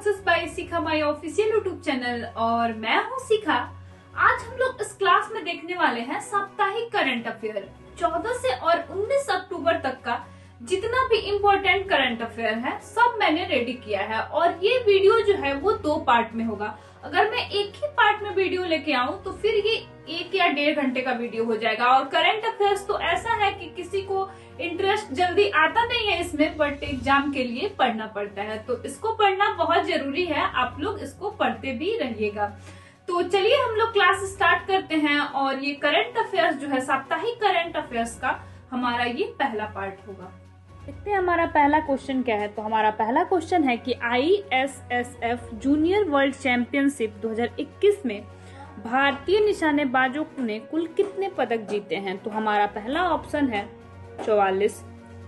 Success by Shikha my official YouTube channel और मैं हूँ शिखा। आज हम लोग इस क्लास में देखने वाले हैं साप्ताहिक करंट अफेयर 14 से और 19 अक्टूबर तक का जितना भी इम्पोर्टेंट करंट अफेयर है सब मैंने रेडी किया है। और ये वीडियो जो है वो 2 पार्ट में होगा। अगर मैं एक ही पार्ट में वीडियो लेके आऊं तो फिर ये 1 या 1.5 घंटे का वीडियो हो जाएगा। और करंट अफेयर्स तो ऐसा है कि किसी को इंटरेस्ट जल्दी आता नहीं है इसमें, बट एग्जाम के लिए पढ़ना पड़ता है, तो इसको पढ़ना बहुत जरूरी है। आप लोग इसको पढ़ते भी रहिएगा। तो चलिए हम लोग क्लास स्टार्ट करते हैं। और ये करंट अफेयर्स जो है साप्ताहिक करंट अफेयर्स का हमारा ये पहला पार्ट होगा। देखते हैं हमारा पहला क्वेश्चन क्या है। तो हमारा पहला क्वेश्चन है कि ISSF जूनियर वर्ल्ड चैंपियनशिप 2021 में भारतीय निशानेबाजों ने कुल कितने पदक जीते हैं। तो हमारा पहला ऑप्शन है 44,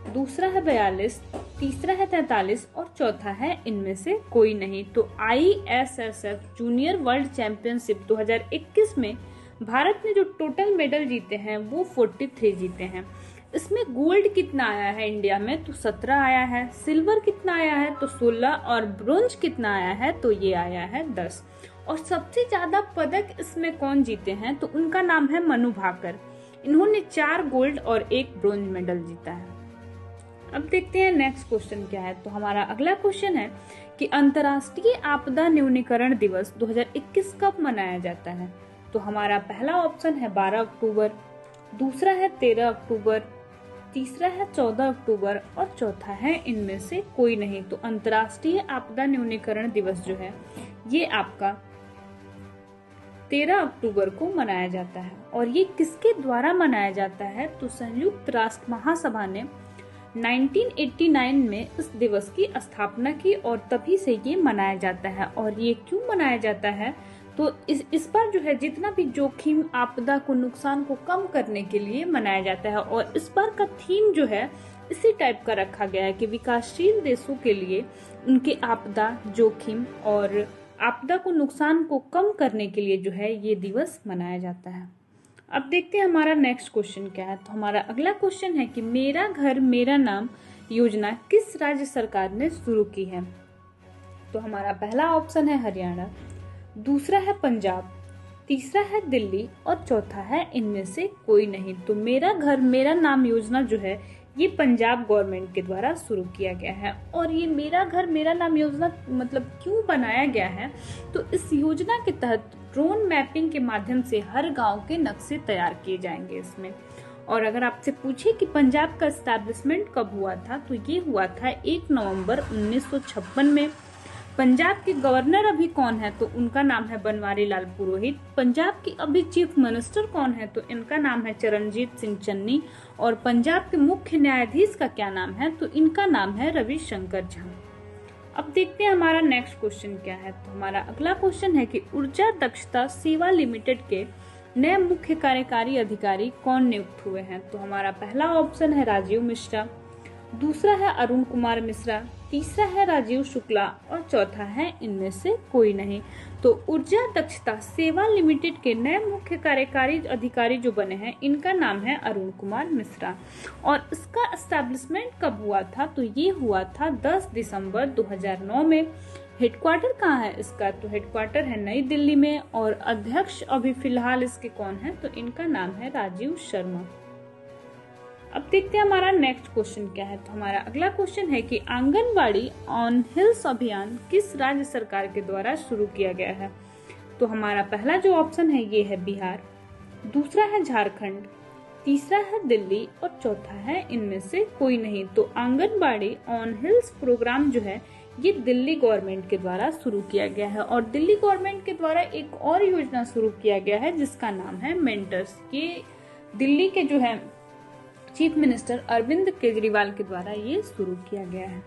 दूसरा है 42, तीसरा है 43 और चौथा है इनमें से कोई नहीं। तो ISSF जूनियर वर्ल्ड चैंपियनशिप 2021 में भारत ने जो टोटल मेडल जीते हैं वो 43 जीते हैं। इसमें गोल्ड कितना आया है इंडिया में, तो 17 आया है। सिल्वर कितना आया है, तो 16। और ब्रोंज कितना आया है, तो ये आया है 10। और सबसे ज्यादा पदक इसमें कौन जीते हैं, तो उनका नाम है मनु भाकर। इन्होंने 4 गोल्ड और 1 ब्रोंज मेडल जीता है। अब देखते हैं नेक्स्ट क्वेश्चन क्या है। तो हमारा अगला क्वेश्चन है कि अंतर्राष्ट्रीय आपदा न्यूनीकरण दिवस 2021 कब मनाया जाता है। तो हमारा पहला ऑप्शन है 12 अक्टूबर, दूसरा है 13 अक्टूबर, तीसरा है 14 अक्टूबर और चौथा है इनमें से कोई नहीं। तो अंतर्राष्ट्रीय आपदा न्यूनीकरण दिवस जो है ये आपका 13 अक्टूबर को मनाया जाता है। और ये किसके द्वारा मनाया जाता है, तो संयुक्त राष्ट्र महासभा ने 1989 में इस दिवस की स्थापना की और तभी से ये मनाया जाता है। और ये क्यों मनाया जाता है, तो इस बार जो है जितना भी जोखिम आपदा को नुकसान को कम करने के लिए मनाया जाता है। और इस बार का थीम जो है इसी टाइप का रखा गया है कि विकासशील देशों के लिए उनके आपदा जोखिम और आपदा को नुकसान को कम करने के लिए जो है ये दिवस मनाया जाता है। अब देखते हैं हमारा नेक्स्ट क्वेश्चन क्या है। तो हमारा अगला क्वेश्चन है कि मेरा घर मेरा नाम योजना किस राज्य सरकार ने शुरू की है। तो हमारा पहला ऑप्शन है हरियाणा, दूसरा है पंजाब, तीसरा है दिल्ली और चौथा है इनमें से कोई नहीं। तो मेरा घर मेरा नाम योजना जो है ये पंजाब गवर्नमेंट के द्वारा शुरू किया गया है। और ये मेरा घर मेरा नाम योजना मतलब क्यों बनाया गया है, तो इस योजना के तहत ड्रोन मैपिंग के माध्यम से हर गांव के नक्शे तैयार किए जाएंगे इसमें। और अगर आपसे पूछे कि पंजाब का एस्टैब्लिशमेंट कब हुआ था, तो ये हुआ था 1 नवंबर 1956 में। पंजाब के गवर्नर अभी कौन है, तो उनका नाम है बनवारी लाल पुरोहित। पंजाब की अभी चीफ मिनिस्टर कौन है, तो इनका नाम है चरणजीत सिंह चन्नी। और पंजाब के मुख्य न्यायाधीश का क्या नाम है, तो इनका नाम है रविशंकर झा। अब देखते हैं हमारा नेक्स्ट क्वेश्चन क्या है। तो हमारा अगला क्वेश्चन है कि ऊर्जा दक्षता सेवा लिमिटेड के नए मुख्य कार्यकारी अधिकारी कौन नियुक्त हुए हैं। तो हमारा पहला ऑप्शन है राजीव मिश्रा, दूसरा है अरुण कुमार मिश्रा, तीसरा है राजीव शुक्ला और चौथा है इनमें से कोई नहीं। तो ऊर्जा दक्षता सेवा लिमिटेड के नए मुख्य कार्यकारी अधिकारी जो बने हैं इनका नाम है अरुण कुमार मिश्रा। और इसका एस्टैब्लिशमेंट कब हुआ था, तो ये हुआ था 10 दिसंबर 2009 में। हेडक्वार्टर कहाँ है इसका, तो हेडक्वार्टर है नई दिल्ली में। और अध्यक्ष अभी फिलहाल इसके कौन है, तो इनका नाम है राजीव शर्मा। अब देखते हैं हमारा नेक्स्ट क्वेश्चन क्या है। तो हमारा अगला क्वेश्चन है कि आंगनबाड़ी ऑन हिल्स अभियान किस राज्य सरकार के द्वारा शुरू किया गया है। तो हमारा पहला जो ऑप्शन है ये है बिहार, दूसरा है झारखंड, तीसरा है दिल्ली और चौथा है इनमें से कोई नहीं। तो आंगनबाड़ी ऑन हिल्स प्रोग्राम जो है ये दिल्ली गवर्नमेंट के द्वारा शुरू किया गया है। और दिल्ली गवर्नमेंट के द्वारा एक और योजना शुरू किया गया है जिसका नाम है मेंटर्स। ये दिल्ली के जो है चीफ मिनिस्टर अरविंद केजरीवाल के द्वारा ये शुरू किया गया है।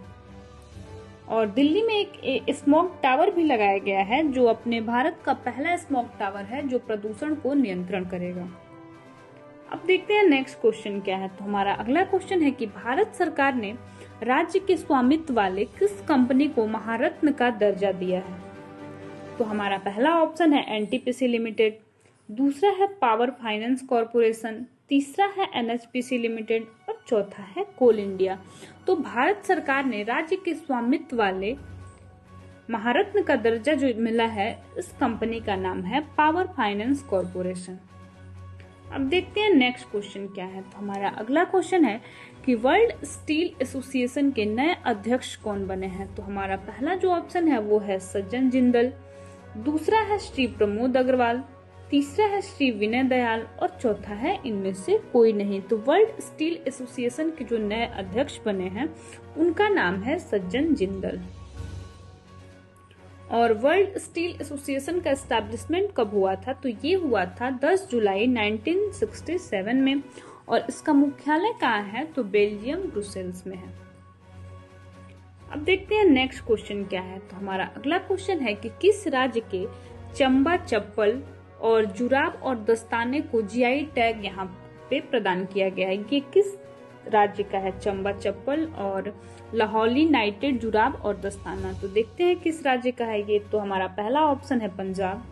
और दिल्ली में एक स्मॉग टावर भी लगाया गया है जो अपने भारत का पहला स्मॉग टावर है जो प्रदूषण को नियंत्रण करेगा। अब देखते हैं नेक्स्ट क्वेश्चन क्या है। तो हमारा अगला क्वेश्चन है कि भारत सरकार ने राज्य के स्वामित्व वाले किस कंपनी को महारत्न का दर्जा दिया है। तो हमारा पहला ऑप्शन है एनटीपीसी लिमिटेड, दूसरा है पावर फाइनेंस कॉरपोरेशन, तीसरा है NHPC लिमिटेड और चौथा है कोल इंडिया। तो भारत सरकार ने राज्य के स्वामित्व वाले महारत्न का दर्जा जो मिला है इस कंपनी का नाम है पावर फाइनेंस कॉर्पोरेशन। अब देखते हैं नेक्स्ट क्वेश्चन क्या है। तो हमारा अगला क्वेश्चन है कि वर्ल्ड स्टील एसोसिएशन के नए अध्यक्ष कौन बने हैं। तो हमारा पहला जो ऑप्शन है वो है सज्जन जिंदल, दूसरा है श्री प्रमोद अग्रवाल, तीसरा है श्री विनय दयाल और चौथा है इनमें से कोई नहीं। तो वर्ल्ड स्टील एसोसिएशन के जो नए अध्यक्ष बने हैं उनका नाम है सज्जन जिंदल। और वर्ल्ड स्टील एसोसिएशन का एस्टैब्लिशमेंट कब हुआ था? तो ये हुआ था 10 जुलाई 1967 में और इसका मुख्यालय कहाँ है? तो बेल्जियम ब्रुसेल्स में है। अब देखते हैं नेक्स्ट क्वेश्चन क्या है। तो हमारा अगला क्वेश्चन है कि किस राज्य के चंबा चप्पल और जुराब और दस्ताने को जीआई टैग यहाँ पे प्रदान किया गया है। ये किस राज्य का है? चंबा चप्पल और लाहौली नाइटेड जुराब और दस्ताना। तो देखते हैं किस राज्य का है ये। तो हमारा पहला ऑप्शन है पंजाब,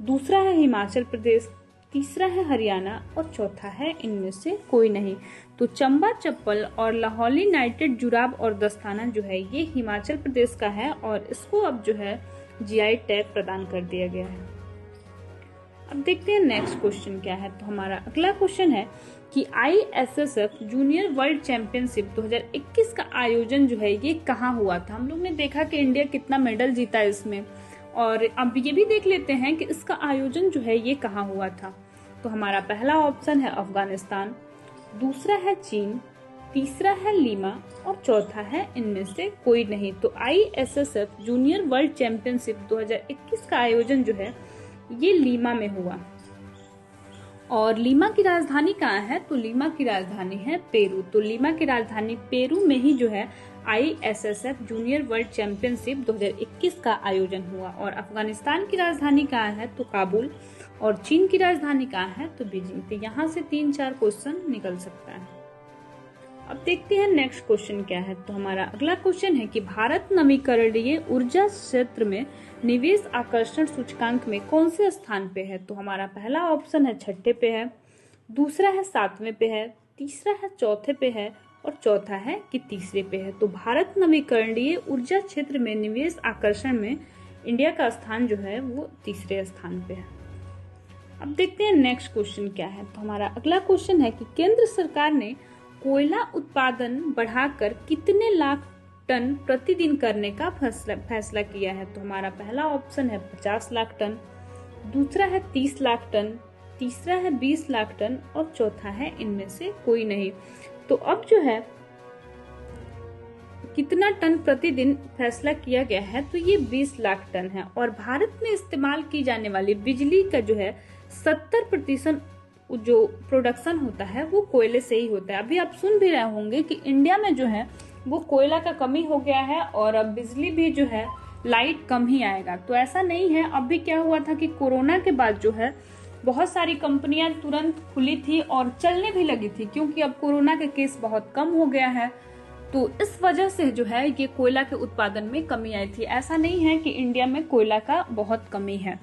दूसरा है हिमाचल प्रदेश, तीसरा है हरियाणा और चौथा है इनमें से कोई नहीं। तो चंबा चप्पल और लाहौली नाइटेड जुराब और दस्ताना जो है ये हिमाचल प्रदेश का है और इसको अब जो है जीआई टैग प्रदान कर दिया गया है। अब देखते हैं नेक्स्ट क्वेश्चन क्या है। तो हमारा अगला क्वेश्चन है कि ISSF जूनियर वर्ल्ड चैंपियनशिप 2021 का आयोजन जो है ये कहाँ हुआ था। हम लोग ने देखा कि इंडिया कितना मेडल जीता है इसमें, और अब ये भी देख लेते हैं कि इसका आयोजन जो है ये कहाँ हुआ था। तो हमारा पहला ऑप्शन है अफगानिस्तान, दूसरा है चीन, तीसरा है लीमा और चौथा है इनमें से कोई नहीं। तो ISSF जूनियर वर्ल्ड चैंपियनशिप 2021 का आयोजन जो है ये लीमा में हुआ। और लीमा की राजधानी कहाँ है? तो लीमा की राजधानी है पेरू। तो लीमा की राजधानी पेरू में ही जो है ISSF जूनियर वर्ल्ड चैंपियनशिप 2021 का आयोजन हुआ। और अफगानिस्तान की राजधानी कहाँ है? तो काबुल। और चीन की राजधानी कहाँ है? तो बीजिंग। तो यहाँ से 3-4 क्वेश्चन निकल सकता है। अब देखते हैं नेक्स्ट क्वेश्चन क्या है। तो हमारा अगला क्वेश्चन है कि भारत नवीकरणीय ऊर्जा क्षेत्र में निवेश आकर्षण सूचकांक में कौन से स्थान पे है? तो हमारा पहला ऑप्शन है 6ठे पे है, दूसरा है 7वें पे है, तीसरा है 4थे पे है और चौथा है कि तीसरे पे है। तो भारत नवीकरणीय ऊर्जा क्षेत्र में निवेश आकर्षण में इंडिया का स्थान जो है वो तीसरे स्थान पे है। अब देखते हैं नेक्स्ट क्वेश्चन क्या है। तो हमारा अगला क्वेश्चन है कि केंद्र सरकार ने कोयला उत्पादन बढ़ाकर कितने लाख टन प्रतिदिन करने का फैसला किया है? तो हमारा पहला ऑप्शन है 50 लाख टन, दूसरा है 30 लाख टन, तीसरा है 20 लाख टन और चौथा है इनमें से कोई नहीं। तो अब जो है कितना टन प्रतिदिन फैसला किया गया है? तो ये 20 लाख टन है। और भारत में इस्तेमाल की जाने वाली बिजली का जो है 70% जो प्रोडक्शन होता है वो कोयले से ही होता है। अभी आप सुन भी रहे होंगे कि इंडिया में जो है वो कोयला का कमी हो गया है और अब बिजली भी जो है लाइट कम ही आएगा। तो ऐसा नहीं है। अभी क्या हुआ था कि कोरोना के बाद जो है बहुत सारी कंपनियां तुरंत खुली थी और चलने भी लगी थी, क्योंकि अब कोरोना के केस बहुत कम हो गया है। तो इस वजह से जो है ये कोयला के उत्पादन में कमी आई थी। ऐसा नहीं है कि इंडिया में कोयला का बहुत कमी है।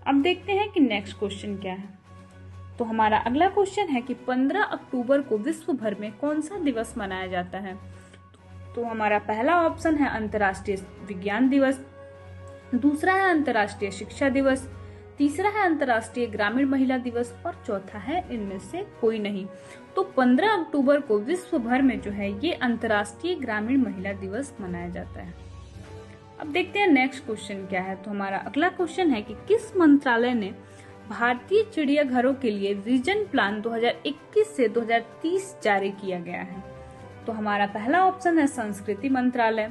अब देखते हैं कि नेक्स्ट क्वेश्चन क्या है। तो हमारा अगला क्वेश्चन है कि 15 अक्टूबर को विश्व भर में कौन सा दिवस मनाया जाता है? तो हमारा पहला ऑप्शन है अंतर्राष्ट्रीय विज्ञान दिवस, दूसरा है अंतर्राष्ट्रीय शिक्षा दिवस, तीसरा है अंतर्राष्ट्रीय ग्रामीण महिला दिवस और चौथा है इनमें से कोई नहीं। तो 15 अक्टूबर को विश्व भर में जो है ये अंतर्राष्ट्रीय ग्रामीण महिला दिवस मनाया जाता है। अब देखते हैं नेक्स्ट क्वेश्चन क्या है। तो हमारा अगला क्वेश्चन है कि किस मंत्रालय ने भारतीय चिड़ियाघरों के लिए विजन प्लान 2021 से 2030 जारी किया गया है? तो हमारा पहला ऑप्शन है संस्कृति मंत्रालय,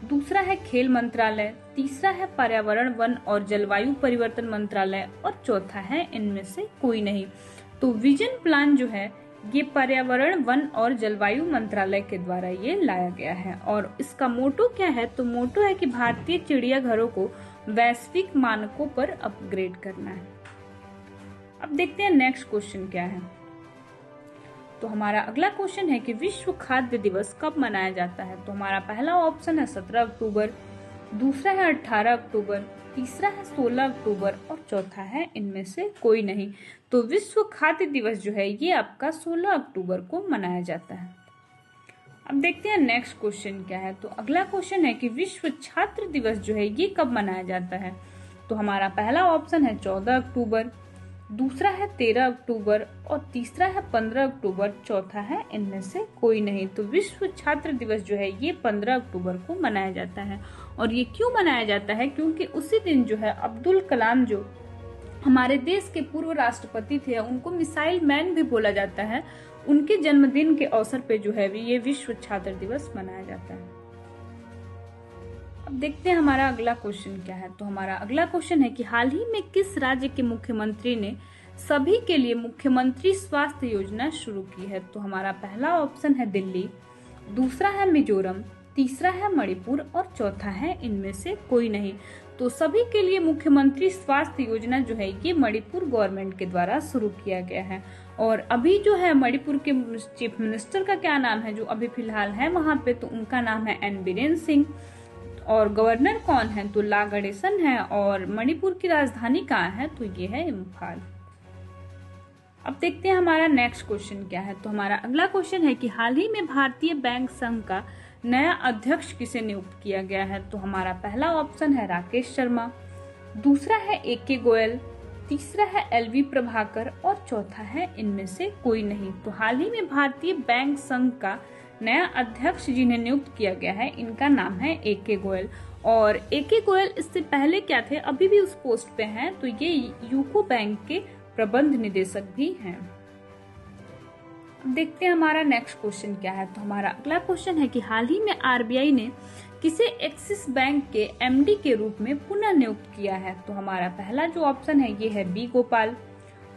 दूसरा है खेल मंत्रालय, तीसरा है पर्यावरण वन और जलवायु परिवर्तन मंत्रालय और चौथा है इनमें से कोई नहीं। तो विजन प्लान जो है ये पर्यावरण वन और जलवायु मंत्रालय के द्वारा ये लाया गया है। और इसका मोटो क्या है? तो मोटो है कि भारतीय चिड़ियाघरों को वैश्विक मानकों पर अपग्रेड करना है। अब देखते हैं नेक्स्ट क्वेश्चन क्या है। तो हमारा अगला क्वेश्चन है कि विश्व खाद्य दिवस कब मनाया जाता है? तो हमारा पहला ऑप्शन है 17 अक्टूबर, दूसरा है 18 अक्टूबर, तीसरा है 16 अक्टूबर और चौथा है इनमें से कोई नहीं। तो विश्व खाद्य दिवस जो है ये आपका 16 अक्टूबर को मनाया जाता है। अब देखते हैं नेक्स्ट क्वेश्चन क्या है। तो अगला क्वेश्चन है कि विश्व छात्र दिवस जो है ये कब मनाया जाता है। तो हमारा पहला ऑप्शन है 14 अक्टूबर, दूसरा है 13 अक्टूबर और तीसरा है 15 अक्टूबर, चौथा है इनमें से कोई नहीं। तो विश्व छात्र दिवस जो है ये 15 अक्टूबर को मनाया जाता है। और ये क्यों मनाया जाता है, क्योंकि उसी दिन जो है अब्दुल कलाम जो हमारे देश के पूर्व राष्ट्रपति थे, उनको मिसाइल मैन भी बोला जाता है, उनके जन्मदिन के अवसर पे जो है ये विश्व छात्र दिवस मनाया जाता है। अब देखते हैं हमारा अगला क्वेश्चन क्या है। तो हमारा अगला क्वेश्चन है कि हाल ही में किस राज्य के मुख्यमंत्री ने सभी के लिए मुख्यमंत्री स्वास्थ्य योजना शुरू की है। तो हमारा पहला ऑप्शन है दिल्ली, दूसरा है मिजोरम, तीसरा है मणिपुर और चौथा है इनमें से कोई नहीं। तो सभी के लिए मुख्यमंत्री स्वास्थ्य योजना जो है ये मणिपुर गवर्नमेंट के द्वारा शुरू किया गया है। और अभी जो है मणिपुर के चीफ मिनिस्टर का क्या नाम है जो अभी फिलहाल है वहां पे, तो उनका नाम है एन बीरेन सिंह। और गवर्नर कौन है, तो ला गणेशन है। और मणिपुर की राजधानी कहाँ है, तो ये है इम्फाल। अब देखते हैं हमारा नेक्स्ट क्वेश्चन क्या है। तो हमारा अगला क्वेश्चन है कि हाल ही में भारतीय बैंक संघ का नया अध्यक्ष किसे नियुक्त किया गया है। तो हमारा पहला ऑप्शन है राकेश शर्मा, दूसरा है AK गोयल, तीसरा है LV प्रभाकर और चौथा है इनमें से कोई नहीं। तो हाल ही में भारतीय बैंक संघ का नया अध्यक्ष जिन्हें नियुक्त किया गया है इनका नाम है AK गोयल। और AK गोयल इससे पहले क्या थे, अभी भी उस पोस्ट पे हैं, तो ये यूको बैंक के प्रबंध निदेशक भी हैं। अब देखते हैं हमारा नेक्स्ट क्वेश्चन क्या है। तो हमारा अगला क्वेश्चन है कि हाल ही में RBI ने किसे एक्सिस बैंक के MD के रूप में पुनः नियुक्त किया है। तो हमारा पहला जो ऑप्शन है ये है B गोपाल,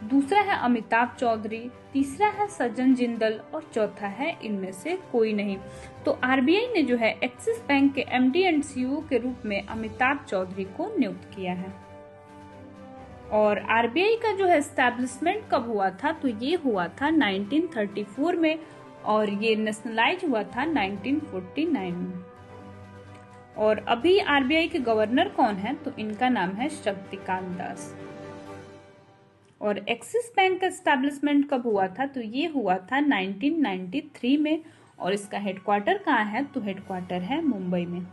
दूसरा है अमिताभ चौधरी, तीसरा है सज्जन जिंदल और चौथा है इनमें से कोई नहीं। तो RBI ने जो है एक्सिस बैंक के MD एंड CEO के रूप में अमिताभ चौधरी को नियुक्त किया है। और RBI का जो है एस्टैब्लिशमेंट कब हुआ था, तो ये हुआ था 1934 में और ये नेशनलाइज हुआ था 1949 में। और अभी RBI के गवर्नर कौन है, तो इनका नाम है शक्तिकांत दास। और एक्सिस बैंक का एस्टैब्लिशमेंट कब हुआ था, तो ये हुआ था 1993 में और इसका हेडक्वार्टर कहाँ है, तो हेडक्वार्टर है मुंबई में।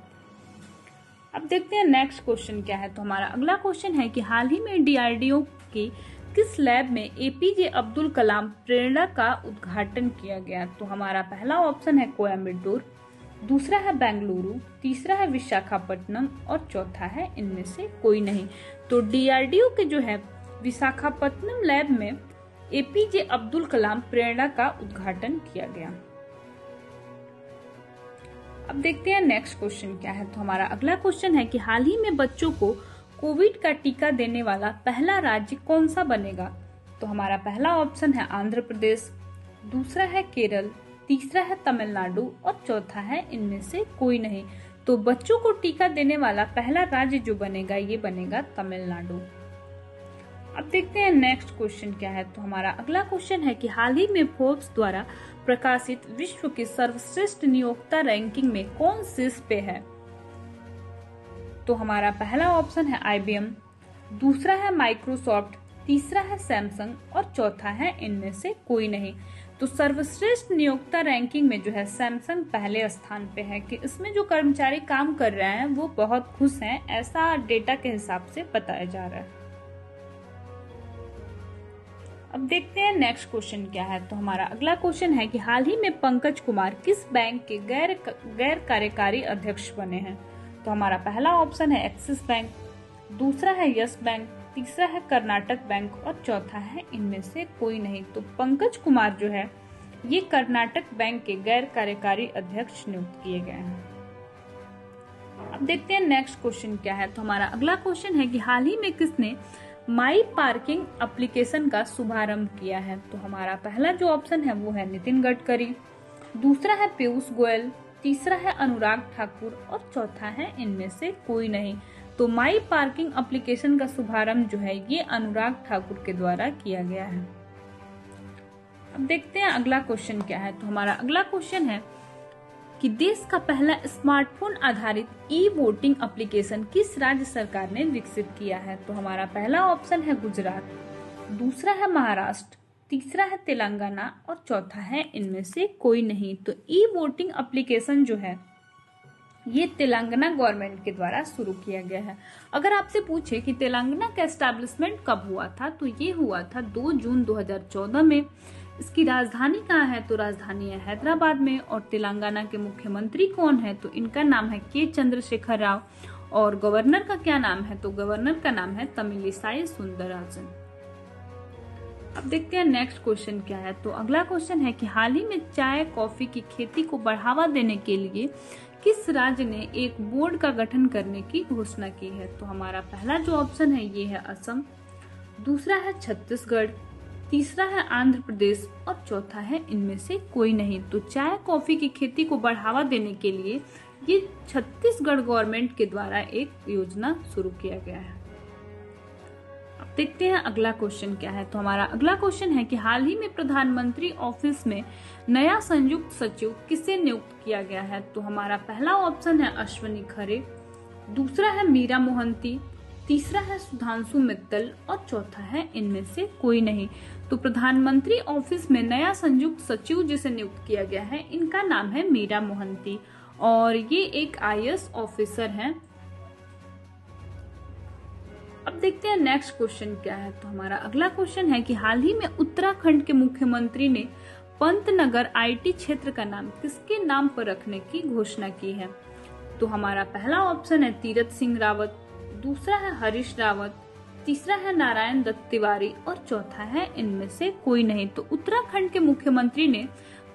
अब देखते हैं नेक्स्ट क्वेश्चन क्या है। तो हमारा अगला क्वेश्चन है कि हाल ही में DRDO की किस लैब में APJ अब्दुल कलाम प्रेरणा का उद्घाटन किया गया। तो हमारा पहला ऑप्शन है कोयम्बटूर, दूसरा है बेंगलुरु, तीसरा है विशाखापट्टनम और चौथा है इनमें से कोई नहीं। तो DRDO के जो है विशाखापट्टनम लैब में APJ अब्दुल कलाम प्रेरणा का उद्घाटन किया गया। अब देखते हैं नेक्स्ट क्वेश्चन क्या है। तो हमारा अगला क्वेश्चन है कि हाल ही में बच्चों को कोविड का टीका देने वाला पहला राज्य कौन सा बनेगा। तो हमारा पहला ऑप्शन है आंध्र प्रदेश, दूसरा है केरल, तीसरा है तमिलनाडु और चौथा है इनमें से कोई नहीं। तो बच्चों को टीका देने वाला पहला राज्य जो बनेगा ये बनेगा तमिलनाडु। अब देखते हैं नेक्स्ट क्वेश्चन क्या है। तो हमारा अगला क्वेश्चन है कि हाल ही में फोर्ब्स द्वारा प्रकाशित विश्व की सर्वश्रेष्ठ नियोक्ता रैंकिंग में कौन शीर्ष पे है। तो हमारा पहला ऑप्शन है IBM, दूसरा है माइक्रोसॉफ्ट, तीसरा है सैमसंग और चौथा है इनमें से कोई नहीं। तो सर्वश्रेष्ठ नियोक्ता रैंकिंग में जो है सैमसंग पहले स्थान पे है कि इसमें जो कर्मचारी काम कर रहे हैं वो बहुत खुश हैं, ऐसा डेटा के हिसाब से बताया जा रहा है। अब देखते हैं नेक्स्ट क्वेश्चन क्या है। तो हमारा अगला क्वेश्चन है कि हाल ही में पंकज कुमार किस बैंक के गैर कार्यकारी अध्यक्ष बने हैं। तो हमारा पहला ऑप्शन है एक्सिस बैंक, दूसरा है यस बैंक, तीसरा है कर्नाटक बैंक और चौथा है इनमें से कोई नहीं। तो पंकज कुमार जो है ये कर्नाटक बैंक के गैर कार्यकारी अध्यक्ष नियुक्त किए गए हैं। अब देखते हैं नेक्स्ट क्वेश्चन क्या है। तो हमारा अगला क्वेश्चन है कि हाल ही में किसने माई पार्किंग एप्लीकेशन का शुभारंभ किया है। तो हमारा पहला जो ऑप्शन है वो है नितिन गडकरी, दूसरा है पीयूष गोयल, तीसरा है अनुराग ठाकुर और चौथा है इनमें से कोई नहीं। तो माई पार्किंग एप्लीकेशन का शुभारंभ जो है ये अनुराग ठाकुर के द्वारा किया गया है। अब देखते हैं अगला क्वेश्चन क्या है। तो हमारा अगला क्वेश्चन है कि देश का पहला स्मार्टफोन आधारित ई-वोटिंग एप्लीकेशन किस राज्य सरकार ने विकसित किया है। तो हमारा पहला ऑप्शन है गुजरात, दूसरा है महाराष्ट्र, तीसरा है तेलंगाना और चौथा है इनमें से कोई नहीं। तो ई वोटिंग एप्लीकेशन जो है ये तेलंगाना गवर्नमेंट के द्वारा शुरू किया गया है। अगर आपसे पूछे कि तेलंगाना का एस्टैब्लिशमेंट कब हुआ था, तो ये हुआ था 2 जून 2014 में। इसकी राजधानी कहाँ है, तो राजधानी है हैदराबाद में। और तेलंगाना के मुख्यमंत्री कौन है, तो इनका नाम है के चंद्रशेखर राव। और गवर्नर का क्या नाम है, तो गवर्नर का नाम है तमिलिसाई सुंदरराजन। अब देखते हैं नेक्स्ट क्वेश्चन क्या है। तो अगला क्वेश्चन है कि हाल ही में चाय कॉफी की खेती को बढ़ावा देने के लिए किस राज्य ने एक बोर्ड का गठन करने की घोषणा की है। तो हमारा पहला जो ऑप्शन है ये है असम, दूसरा है छत्तीसगढ़, तीसरा है आंध्र प्रदेश और चौथा है इनमें से कोई नहीं। तो चाय कॉफी की खेती को बढ़ावा देने के लिए ये छत्तीसगढ़ गवर्नमेंट के द्वारा एक योजना शुरू किया गया है। अब देखते हैं अगला क्वेश्चन क्या है। तो हमारा अगला क्वेश्चन है कि हाल ही में प्रधानमंत्री ऑफिस में नया संयुक्त सचिव किसे नियुक्त किया गया है। तो हमारा पहला ऑप्शन है अश्वनी खरे, दूसरा है मीरा मोहंती, तीसरा है सुधांशु मित्तल और चौथा है इनमें से कोई नहीं। तो प्रधानमंत्री ऑफिस में नया संयुक्त सचिव जिसे नियुक्त किया गया है इनका नाम है मीरा मोहंती और ये एक IAS ऑफिसर हैं। अब देखते हैं नेक्स्ट क्वेश्चन क्या है। तो हमारा अगला क्वेश्चन है कि हाल ही में उत्तराखंड के मुख्यमंत्री ने पंतनगर IT क्षेत्र का नाम किसके नाम पर रखने की घोषणा की है। तो हमारा पहला ऑप्शन है तीरथ सिंह रावत, दूसरा है हरीश रावत, तीसरा है नारायण दत्त तिवारी और चौथा है इनमें से कोई नहीं। तो उत्तराखंड के मुख्यमंत्री ने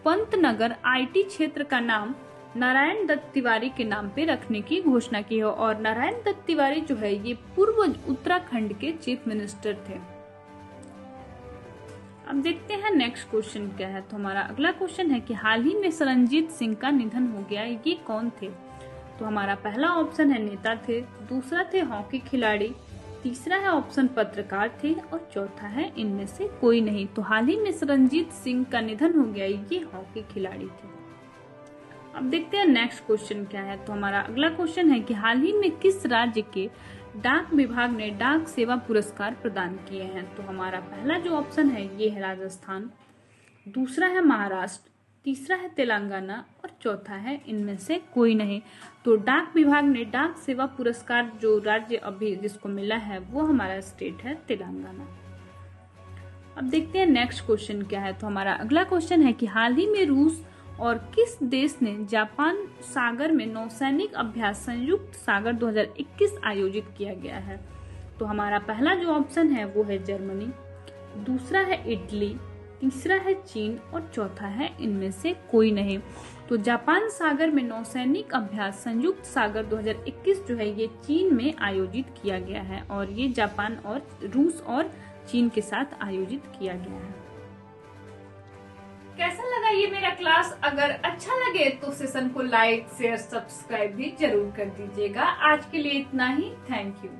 पंतनगर IT क्षेत्र का नाम नारायण दत्त तिवारी के नाम पे रखने की घोषणा की है और नारायण दत्त तिवारी जो है ये पूर्व उत्तराखंड के चीफ मिनिस्टर थे। अब देखते हैं नेक्स्ट क्वेश्चन क्या है। तो हमारा अगला क्वेश्चन है कि हाल ही में सरनजीत सिंह का निधन हो गया, ये कौन थे। तो हमारा पहला ऑप्शन है नेता थे, दूसरा थे हॉकी खिलाड़ी, तीसरा है ऑप्शन पत्रकार थे और चौथा है इनमें से कोई नहीं। तो हाल ही में सरनजीत सिंह का निधन हो गया, ये हॉकी खिलाड़ी थे। अब देखते हैं नेक्स्ट क्वेश्चन क्या है। तो हमारा अगला क्वेश्चन है कि हाल ही में किस राज्य के डाक विभाग ने डाक सेवा पुरस्कार प्रदान किए हैं। तो हमारा पहला जो ऑप्शन है ये है राजस्थान, दूसरा है महाराष्ट्र, तीसरा है तेलंगाना और चौथा है इनमें से कोई नहीं। तो डाक विभाग ने डाक सेवा पुरस्कार जो राज्य अभी जिसको मिला है वो हमारा स्टेट है तेलंगाना। अब देखते हैं नेक्स्ट क्वेश्चन क्या है। तो हमारा अगला क्वेश्चन है कि हाल ही में रूस और किस देश ने जापान सागर में नौसैनिक अभ्यास संयुक्त सागर 2021 आयोजित किया गया है। तो हमारा पहला जो ऑप्शन है वो है जर्मनी, दूसरा है इटली, तीसरा है चीन और चौथा है इनमें से कोई नहीं। तो जापान सागर में नौसैनिक अभ्यास संयुक्त सागर 2021 जो है ये चीन में आयोजित किया गया है और ये जापान और रूस और चीन के साथ आयोजित किया गया है। कैसा लगा ये मेरा क्लास? अगर अच्छा लगे तो सेशन को लाइक शेयर सब्सक्राइब भी जरूर कर दीजिएगा। आज के लिए इतना ही। Thank you.